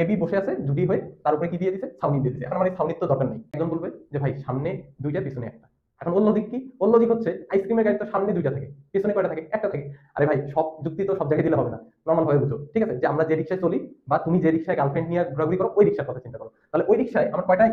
AB বসে আছে জুডি হয়ে, তার উপরে কি দিয়ে দিছে, ছাউনি দিয়ে দিছে। এখন আমার এই ছাউনির তো দরকার নেই। একজন বলবে যে ভাই সামনে দুইটা পিছনে একটা। এখন অন্য দিক কি, অন্য দিক হচ্ছে আইসক্রিমের গাড়ি তো সামনে দুইটা থাকে, পিছনে কয়টা থাকে, একটা থাকে। আরে ভাই সব যুক্তি তো সব জায়গায় দিলে হবে না, নর্মাল ভাবে বুঝো, ঠিক আছে? যে আমরা যে রিক্সায় চলি বা তুমি যে রিক্সায় গার্লফ্রেন্ড নিয়ে ঘোরাঘুরি করো, ওই রিক্সার কথা চিন্তা করো। তাহলে ওই রিক্সায় আমার কয়টা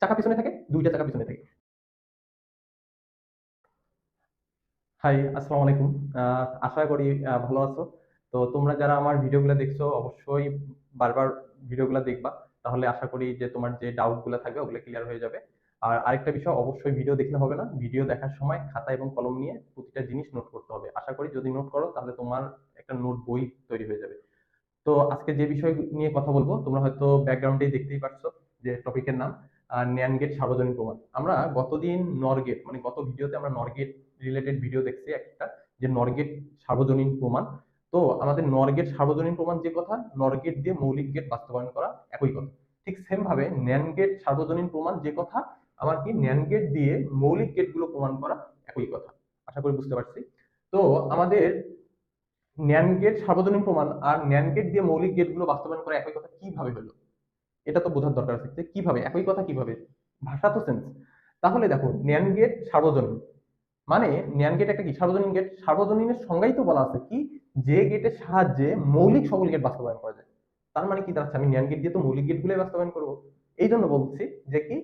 চাকা পিছনে থাকে, দুইটা চাকা পিছনে থাকে। হাই, আসসালামু আলাইকুম। আশা করি ভালো আছো। তো তোমরা যারা আমার ভিডিওগুলো দেখছো অবশ্যই বারবার ভিডিওগুলো দেখবা, তাহলে আশা করি যে তোমার যে ডাউটগুলো থাকবে ওগুলো ক্লিয়ার হয়ে যাবে। আর আরেকটা বিষয়, অবশ্যই ভিডিও দেখলে হবে না, ভিডিও দেখার সময় খাতা এবং কলম নিয়ে প্রতিটা জিনিস নোট করতে হবে। আশা করি যদি নোট করো তাহলে তোমার একটা নোট বই তৈরি হয়ে যাবে। তো আজকে যে বিষয় নিয়ে কথা বলবো, তোমরা হয়তো ব্যাকগ্রাউন্ডে দেখতেই পারছো যে টপিকের নাম ন্যান গেট সার্বজনীন প্রমাণ। আমরা গতদিন নরগেট মানে গত ভিডিওতে আমরা নরগেট রিলেটেড ভিডিও দেখছি একটা, যে নরগেট সার্বজনীন প্রমাণ। তো আমাদের নরগেট সার্বজনীন প্রমাণ যে কথা, নরগেট দিয়ে মৌলিক গেট বাস্তবায়ন করা একই কথা। ঠিক সেম ভাবে ন্যান গেট সার্বজনীন প্রমাণ যে কথা, আমার কি ন্যান গেট দিয়ে মৌলিক গেটগুলো প্রমাণ করা একই কথা। আশা করি বুঝতে পারছি। তো আমাদের ন্যান্ড গেট সার্বজনীন প্রমাণ আর ন্যান্ড গেট দিয়ে মৌলিক গেটগুলো বাস্তবায়ন করা একই কথা কিভাবে হলো, এটা তো বোঝার দরকার আছে যে কিভাবে একই কথা কিভাবে, ভাষা তো সেন্স। তাহলে দেখো ন্যান্ড গেট সার্বজনীন মানে, ন্যান্ড গেট একটা কি, সার্বজনীন গেট। সার্বজনীনের সংজ্ঞাই তো বলা আছে কি, যে গেটের সাহায্যে মৌলিক সকল গেট বাস্তবায়ন করা যায়। তার মানে কি দাঁড়াচ্ছে, আমি ন্যান্ড গেট দিয়ে তো মৌলিক গেটগুলোই বাস্তবায়ন করবো। এই জন্য বলছি যে কি,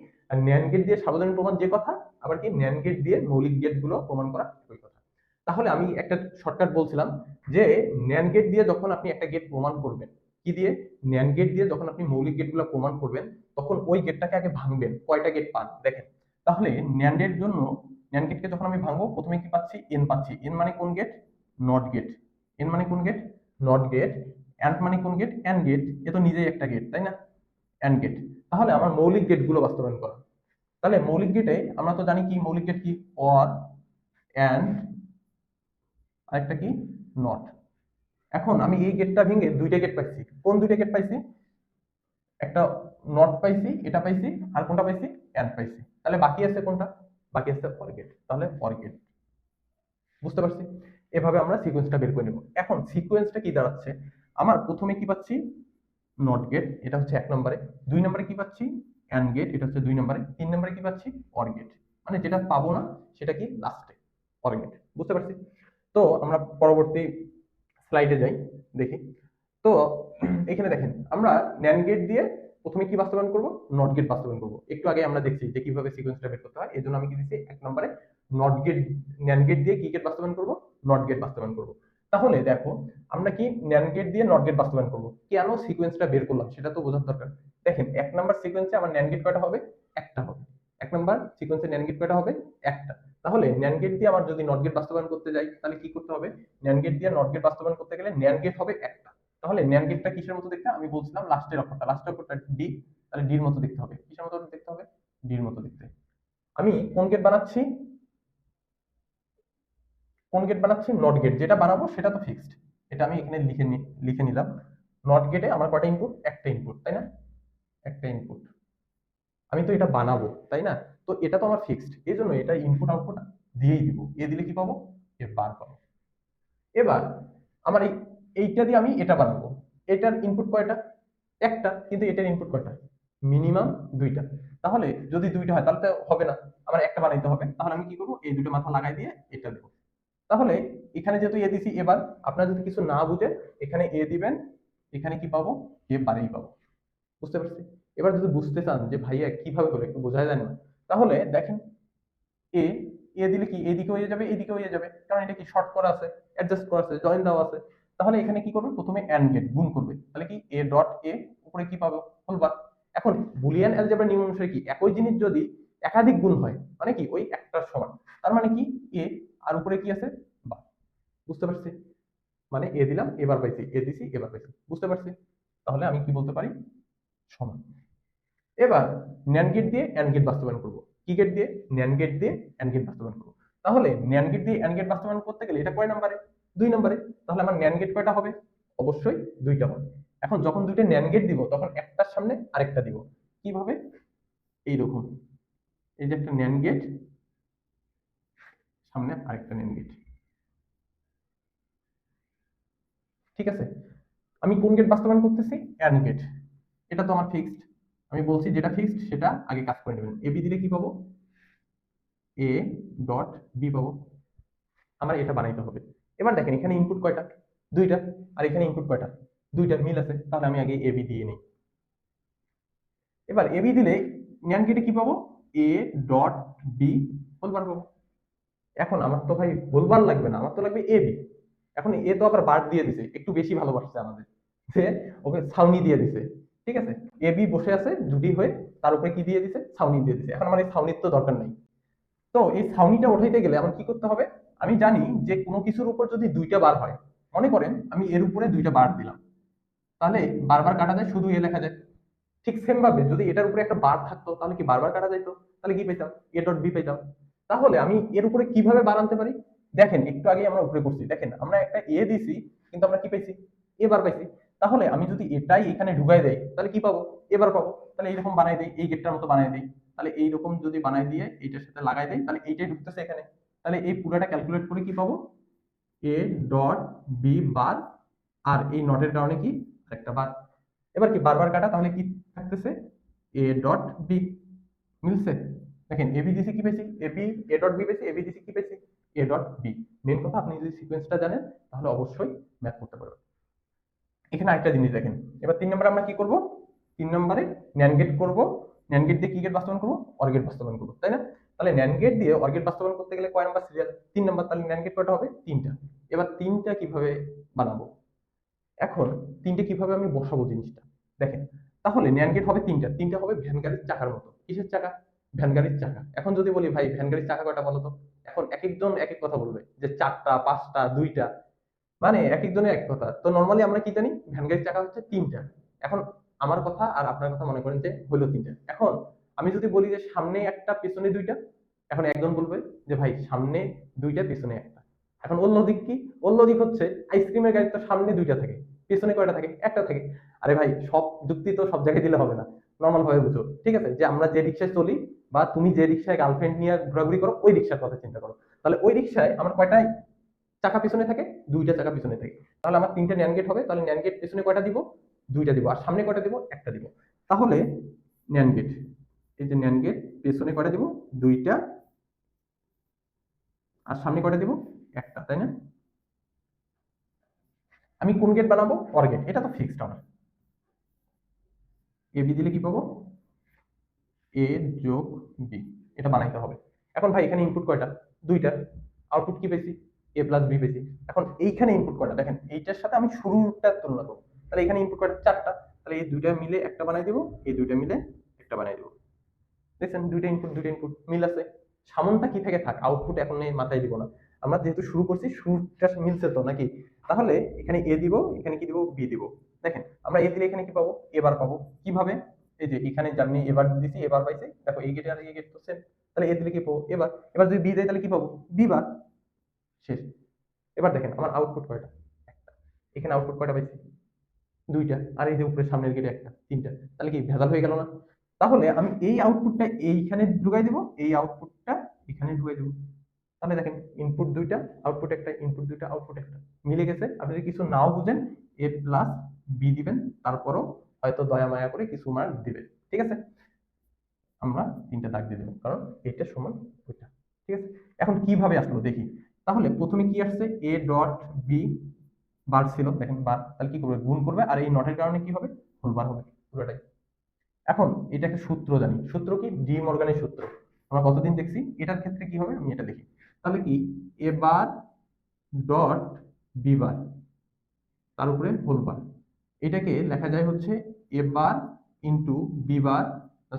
ন্যান্ড গেট দিয়ে সার্বজনীন প্রমাণ যে কথা, আবার কি ন্যান্ড গেট দিয়ে মৌলিক গেটগুলো প্রমাণ করা একই কথা। তাহলে আমি একটা শর্টকাট বলছিলাম যে ন্যান্ড গেট দিয়ে যখন আপনি একটা গেট প্রমাণ করবেন, কি দিয়ে, ন্যান্ড গেট দিয়ে যখন আপনি মৌলিক গেটগুলো প্রমাণ করবেন, তখন ওই গেটটাকে আগে ভাঙবেন। কয়টা গেট পান দেখেন। তাহলে ন্যান্ডের জন্য, ন্যান্ড গেটকে যখন আমি ভাঙবো, প্রথমে কি পাচ্ছি, এন পাচ্ছি। এন মানে কোন গেট, নট গেট। এন মানে কোন গেট, নট গেট। অ্যান্ড মানে কোন গেট, অ্যান্ড গেট। এ তো নিজেই একটা গেট, তাই না, অ্যান্ড গেট। তাহলে আমার মৌলিক গেটগুলো বাস্তবায়ন করা। তাহলে মৌলিক গেটে আমরা তো জানি কি, মৌলিক গেট কি, অর, অ্যান্ড, আরেকটা কি, নট। এখন আমি এই গেটটা ভেঙে দুইটা গেট পাইছি। কোন দুইটা গেট পাইছি, একটা নট পাইছি, এটা পাইছি, আর কোনটা পাইছি, অ্যান্ড পাইছি। তাহলে বাকি আছে কোনটা, বাকি আছে ফর গেট। তাহলে ফর গেট, বুঝতে পারছি। এভাবে আমরা সিকোয়েন্সটা বের করে নেব। এখন সিকোয়েন্সটা কি দাঁড়াচ্ছে, আমার প্রথমে কি পাচ্ছি, নট গেট, এটা হচ্ছে এক নম্বরে। দুই নম্বরে কি পাচ্ছি, অ্যান্ড গেট, এটা হচ্ছে দুই নম্বরে। তিন নম্বরে কি পাচ্ছি, অর গেট। মানে যেটা পাবো না সেটা কি, লাস্টে, অর গেট। বুঝতে পারছি। তো আমরা পরবর্তী স্লাইডে যাই, দেখি। তো এখানে দেখেন, আমরা ন্যান্ড গেট দিয়ে প্রথমে কি বাস্তবায়ন করব, নট গেট বাস্তবায়ন করব। একটু আগে আমরা দেখছি যে কিভাবে সিকোয়েন্সটা বের করতে হয়। এই জন্য আমি কি দিচ্ছি, এক নম্বরে নট গেট, ন্যান্ড গেট দিয়ে কি গেট বাস্তবায়ন করব, নট গেট বাস্তবায়ন করব। তাহলে দেখো, আমরা কি ন্যান্ড গেট দিয়ে নট গেট বাস্তবায়ন করব, কেন সিকোয়েন্সটা বের করলাম সেটা তো বোঝার দরকার। দেখেন, এক নাম্বার সিকোয়েন্সে আমার ন্যান্ড গেট কয়টা হবে, একটা হবে। এক নাম্বার সিকোয়েন্সে ন্যান্ড গেট কয়টা হবে, একটা। তাহলে ন্যান্ড গেট দিয়ে আমার যদি নট গেট বাস্তবায়ন করতে যাই, তাহলে কি করতে হবে, ন্যান্ড গেট দিয়ে নট গেট বাস্তবায়ন করতে গেলে ন্যান্ড গেট হবে একটা। তাহলে ন্যান্ড গেটটা কিসের মতো দেখতে, আমি বলছিলাম লাস্টের অক্ষরটা ডি। তাহলে ডির মতো দেখতে হবে, কিসের মতো দেখতে হবে, ডির মতো দেখতে। আমি কোন গেট বানাচ্ছি, কোন গেট বানাচ্ছি, নট গেট। যেটা বানাবো সেটা তো ফিক্সড, এটা আমি এখানে লিখে নিলাম। নট গেটে আমার কয়টা ইনপুট, একটা ইনপুট, তাই না, একটা ইনপুট। আমি তো এটা বানাবো, তাই না। তো এটা তো আমার ফিক্সড, এই জন্য এটা ইনপুট আউটপুট দিয়েই দিব। এ দিলে কি পাবো, এ বার পাবো। এবার আমার এইটা দিয়ে আমি এটা বানাবো। এটার ইনপুট কয়টা, একটা, কিন্তু এটার ইনপুট কয়টা, মিনিমাম দুইটা। তাহলে যদি দুইটা হয় তাহলে তো হবে না, আমার একটা বানাইতে হবে। তাহলে আমি কি করবো, এই দুটো মাথা লাগাই দিয়ে এটা দেবো। তাহলে এখানে যেহেতু এ দিছি, এবার আপনার যদি কিছু না বুঝে, এখানে এ দিবেন, এখানে কি পাবো, এ বারেই পাবো। বুঝতে পারছি। এবার যদি বুঝতে চান যে ভাইয়া কিভাবে হলো, একটু বোঝা যায় না, তাহলে দেখেন, এ, এ দিলে কি এদিকে হয়ে যাবে, এদিকে হয়ে যাবে, কারণ এটা কি শর্ট করা আছে, অ্যাডজাস্ট করা আছে, জয়েন দেওয়া আছে। তাহলে এখানে কি করবে, প্রথমে অ্যান্ড গেট গুণ করবে। তাহলে কি, এ ডট এ, উপরে কি পাবো, হোলবার। এখন বুলিয়ান অ্যালজেব্রা নিয়ম অনুসারে কি, একই জিনিস যদি একাধিক গুণ হয়, মানে কি ওই একটার সমান, তার মানে কি, এ, আর উপরে কি আছে, বার। বুঝতে পারছি। মানে এ দিলাম, এবার পাইছি, এ দিছি, এবার পাইছি। বুঝতে পারছি। তাহলে আমি কি বলতে পারি, সমান। এবার ন্যান্ড গেট দিয়ে অ্যান্ড গেট বাস্তবায়ন করব। কি গেট দিয়ে, ন্যান্ড গেট দিয়ে অ্যান্ড গেট বাস্তবায়ন করব। তাহলে ন্যান্ড গেট দিয়ে অ্যান্ড গেট বাস্তবায়ন করতে গেলে এটা কয় নম্বরে, দুই নম্বরে। তাহলে আমার ন্যান্ড গেট কয়টা হবে, অবশ্যই দুইটা হবে। এখন যখন দুইটা ন্যান্ড গেট দিব, তখন একটার সামনে আরেকটা দিব। কিভাবে, এইরকম, এই যে একটা ন্যান্ড গেট, সামনে আরেকটা ন্যান্ড গেট। ঠিক আছে। আমি কোন গেট বাস্তবায়ন করতেছি, অ্যান্ড গেট। এটা তো আমার ফিক্সড, আমি বলছি যেটা ফিক্সড সেটা আগে কাজ করে নেবেন। এবি দিলে কি পাবো, এ ডট বি পাবো। আমার এটা বানাইতে হবে। এবার দেখেন এখানে ইনপুট কয়টা, দুইটা, আর এখানে ইনপুট কয়টা, দুইটা, মিল আছে, তাহলে আমি আগে এবি দিয়ে নিই। এবার এবি দিলে ন্যান্ড গেটে কি পাবো, এ ডট বি হোলবার পাবো। এখন আমার তো ভাই হোলবার লাগবে না, আমার তো লাগবে এ বি। এখন এ তো আবার বার দিয়ে দিছে, একটু বেশি ভালোবাসছে আমাদের, যে ওকে ছাউনি দিয়ে দিছে। ঠিক আছে, এ বি বসে আছে জুডি হয়ে, তার উপরে কি দিয়ে দিছে, ছাউনি দিয়ে দিছে। এখন আমার এই ছাউনির তো দরকার নাই। তো এই ছাউনিটা উঠাইতে গেলে আমার কি করতে হবে, আমি জানি যে কোনো কিছুর উপর যদি দুইটা বার হয়, মনে করেন আমি এর উপরে দুইটা বার দিলাম, তাহলে বারবার কাটা যায়, শুধু এ লেখা যায়। ঠিক সেম ভাবে যদি এটার উপরে একটা বার থাকতো তাহলে কি বারবার কাটা যাইতো, তাহলে কি পেতাম, এ ডট বি পেতাম। তাহলে আমি এর উপরে কিভাবে বার আনতে পারি, দেখেন একটু আগে আমরা উপরে করছি, দেখেন আমরা একটা এ দিছি, কিন্তু আমরা কি পাইছি, এ বার পাইছি। তাহলে আমি যদি এটাই এখানে ঢুকাই দেই তাহলে কি পাবো, এবার পাবো। তাহলে এইরকম বানাই দেই, এই গেটটার মতো বানাই দেই, তাহলে এইরকম যদি বানাই দিয়ে এইটার সাথে লাগাই দেই, তাহলে এইটাই ঢুকতেছে এখানে। তাহলে এই পুরোটা ক্যালকুলেট করে কি পাবো, এ ডট বি বার, আর এই নটের কারণে কি একটা বার। এবার কি বারবার কাটা, তাহলে কি থাকতেছে, এ ডট বি। মিলছে, দেখেন এবি দিছি কি পেয়েছি, এবি এ ডট বি পেয়েছি, এবি দিছি কি পেয়েছি, এ ডট বি। মেন কথা আপনি যদি সিকোয়েন্সটা জানেন তাহলে অবশ্যই ম্যাথ করতে পারবেন। এখানে আরেকটা জিনিস দেখেন, এবার 3 নম্বরে আমরা কি করব, 3 নম্বরে ন্যান্ড গেট করব। ন্যান্ড গেট দিয়ে কি গেট বাস্তবায়ন করবো, অর গেট বাস্তবায়ন করবো, তাই না? তাহলে ন্যান্ড গেট দিয়ে অর গেট বাস্তবায়ন করতে গেলে কয় নাম্বার সিরিয়াল, 3 নম্বর, তাহলে ন্যান্ড গেট কয়টা হবে, 3টা। এবার 3টা কিভাবে বানাবো, এখন 3টে কিভাবে আমি বসাবো জিনিসটা দেখেন। তাহলে ন্যান্ড গেট হবে 3টা, 3টা হবে ভ্যান গাড়ির চাকার মতো। কিসের চাকা, ভ্যান গাড়ির চাকা। এখন যদি বলি ভাই ভ্যান গাড়ির চাকা কয়টা বলো তো, এখন এক একজন এক এক কথা বলবে, যে 4টা, 5টা, 2টা, মানে এক একজনের এক কথা। তো নর্মালি আমরা কি জানি, ভ্যান গাড়ির চাকা হচ্ছে 3টা। এখন আমার কথা আর আপনার কথা মনে করেন যে হলো 3টা। এখন আমি যদি বলি যে সামনে একটা পেছনে 2টা, এখন একজন বলবে যে ভাই সামনে 2টা পেছনে একটা। এখন ওর লজিক কি, ওর লজিক হচ্ছে আইসক্রিমের গাড়ি তো সামনে 2টা থাকে, পেছনে কয়টা থাকে, একটা থাকে। আরে ভাই সব যুক্তি তো সব জায়গায় দিলে হবে না, নর্মাল ভাবে বুঝো। ঠিক আছে, যে আমরা যে রিক্সায় চলি, বা তুমি যে রিক্সায় গার্লফ্রেন্ড নিয়ে ঘোরাঘুরি করো, ওই রিক্সার কথা চিন্তা করো। তাহলে ওই রিক্সায় আমার কয়টা চাকা পিছনে থাকে, 2টা চাকা পিছনে থাকে। তাহলে আমার 3টে ন্যান গেট হবে, তাহলে ন্যান গেট পিছনে কয়টা দিব, 2টা দিব, আর সামনে কয়টা দিব, একটা দিব। তাহলে ন্যান গেট, এই যে ন্যান গেট পেছনে কয়টা দিব, 2টা, আর সামনে কয়টা দিব, একটা, তাই না? আমি কোন গেট বানাবো, অর গেট, এটা তো ফিক্সড আমার। এ বি দিলে কি পাবো, এ যোগ বি, এটা বানাইতে হবে। এখন ভাই এখানে ইনপুট কয়টা, 2টা, আউটপুট কি পেয়েছি, এ প্লাস বি পেয়েছি। এখন এইখানে ইনপুট কয়টা, দেখেন এইটার সাথে আমি শুরুটা তুলনা করবো, তাহলে এখানে ইনপুট কয়টা, 4টা। তাহলে এই 2টা মিলে একটা বানাই দিব, এই 2টা মিলে একটা বানাই দিব। দেখছেন 2টা ইনপুট মিল আছে। সামনটা কি থেকে থাক, আউটপুট এখন এই মাথায় দিব না, আমরা যেহেতু শুরু করছি শুরুটা মিলছে তো নাকি। তাহলে এখানে এ দিব, এখানে কি দিব, বি দিব। দেখেন আমরা এ দিলে এখানে কি পাবো, এবার পাবো। কিভাবে, এই যে এখানে জানি এবার দিছি, এবার পাইছি, দেখো এই গেটে আর এই গেট তো সেম। তাহলে এ দিলে কি পাবো, এবার। এবার যদি বি দেয় তাহলে কি পাবো, বি বার। শেষ। এবার দেখেন আমার আউটপুট কয়টা, একটা। এখানে আউটপুট কয়টা পাইছি, 2টা, আর এই যে উপরে সামনের গেটে একটা, 3টা। তাহলে কি ভেজাল হয়ে গেল না? তাহলে আমি এই আউটপুটটা এইখানে ঢুকাই দেবো, এই আউটপুটটা এখানে ঢুকাই দেবো। তাহলে দেখেন ইনপুট 2টা, আউটপুট একটা, ইনপুট 2টা, আউটপুট একটা, মিলে গেছে। আপনি যদি কিছু নাও বুঝেন, এ প্লাস বি দিবেন, তারপরও হয়তো দয়া মায়া করে কিছু মার্ক দিবেন। ঠিক আছে, আমরা 3টা দাগ দিয়ে দেবো, কারণ এটা সমান ওইটা। ঠিক আছে, এখন কিভাবে আসলো দেখি। তাহলে প্রথমে কি আসছে, এ ডট বি বার ছিল, দেখেন বার, তাহলে কি করবে, গুণ করবে, আর এই নটের কারণে কি হবে, হোল বার হবে পুরোটাই। এখন এটা একটা সূত্র জানি, সূত্র কি, ডি মর্গানের সূত্র, আমরা কতদিন দেখছি। এটার ক্ষেত্রে কি হবে আমি এটা দেখি। তাহলে কি, এ বার ডট বি বার, তার উপরে হোল বার। এটাকে লেখা যায় হচ্ছে A bar into B bar,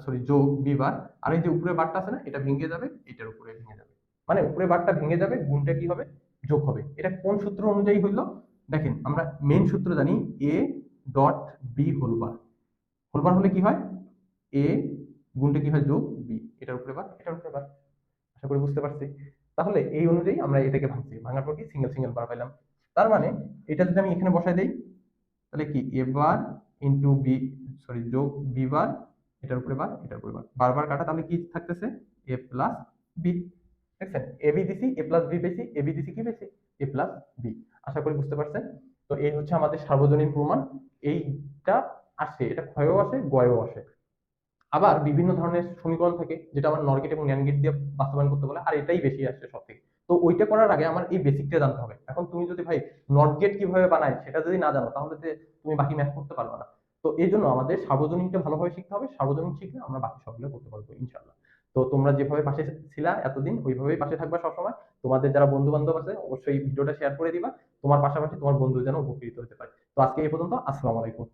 sorry যোগ বি বার। আর এই যে উপরে বারটা আছে না, এটা ভেঙে যাবে, এটার উপরে ভেঙে যাবে, মানে উপরে বারটা ভেঙে যাবে, গুণটা কি হবে, যোগ হবে। এটা কোন সূত্র অনুযায়ী হইলো, দেখেন আমরা মেন সূত্র জানি, A dot B whole bar. Whole bar হলে কি হয়, এ গুণটা কি হয়, যোগ বি, এটার উপরে বার, এটার উপরে বার। আশা করি বুঝতে পারছি। তাহলে এই অনুযায়ী আমরা এটাকে ভাঙছি, ভাঙার পর কি সিঙ্গেল সিঙ্গেল বার পাইলাম। তার মানে এটা যদি আমি এখানে বসাই দেই, তাহলে কি এ বার ইন্টু বি, সরি যোগ বি বার, এটার উপরে বার, এটার উপরে বার, বারবার কাটা, তাহলে কি থাকতেছে, এ প্লাস বি। দেখছেন এ বি দিছি, এ প্লাস বি পেয়েছি, এ বি দিছি কি পেয়েছি, এ প্লাস বি। আশা করি বুঝতে পারছেন। তো এই হচ্ছে আমাদের সার্বজনীন প্রমাণ। এইটা আসে, এটা ক্ষয়েও আসে, গয়েও আসে। আবার বিভিন্ন ধরনের সমীকরণ থাকে যেটা আমার নর গেট এবং ন্যান্ড গেট দিয়ে বাস্তবায়ন করতে বলে, আর এটাই বেশি আসছে সব থেকে। তো ওইটা করার আগে আমার এই বেসিকটা জানতে হবে। এখন তুমি যদি ভাই নট গেট কিভাবে বানায় সেটা যদি না জানো, তাহলে যে তুমি বাকি ম্যাথ করতে পারবে না। তো এই জন্য আমাদের সার্বজনীনটা ভালোভাবে শিখতে হবে, সার্বজনীন শিখলে আমরা বাকি সবগুলো করতে পারবো ইনশাল্লাহ। তো তোমরা যেভাবে পাশে ছিলা এতদিন, ওইভাবেই পাশে থাকবা সবসময়। তোমাদের যারা বন্ধু বান্ধব আছে অবশ্যই ভিডিওটা শেয়ার করে দিবা, তোমার পাশাপাশি তোমার বন্ধু যেন উপকৃত হতে পারে। তো আজকে এই পর্যন্ত, আসসালামু আলাইকুম।